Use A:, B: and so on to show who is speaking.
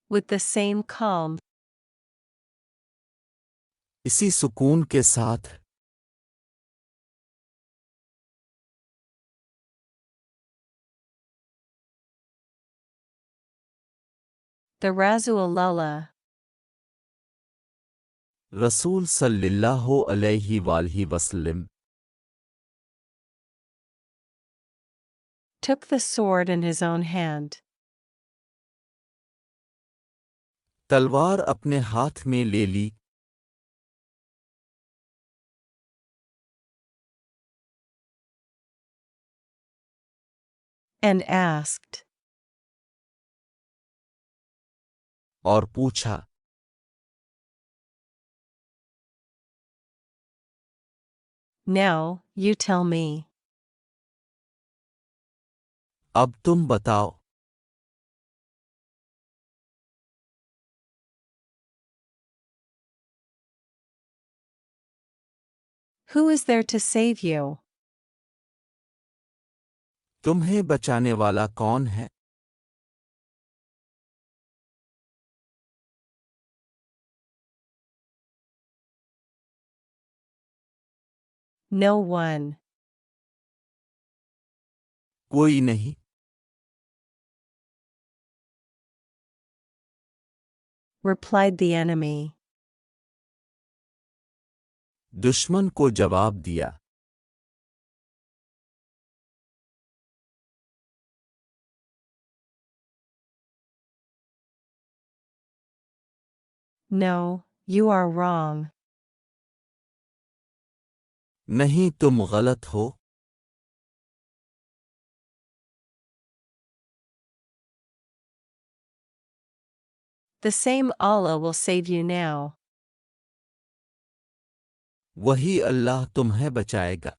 A: with the same calm.
B: इसी सुकून के साथ,
A: The Rasulullah
B: रसूल सल्लल्लाहु अलैहि वसल्लम
A: took the sword in his own hand
B: तलवार अपने हाथ में ले ली
A: and asked,
B: और पूछा,
A: Now, you tell me.
B: अब तुम बताओ,
A: Who is there to save you?
B: तुम्हें बचाने वाला कौन है?
A: No one,
B: कोई नहीं,
A: replied the enemy.
B: दुश्मन को जवाब दिया।
A: No, you are wrong.
B: नहीं, तुम गलत हो।
A: The same Allah will save you now.
B: वही अल्लाह तुम्हें बचाएगा।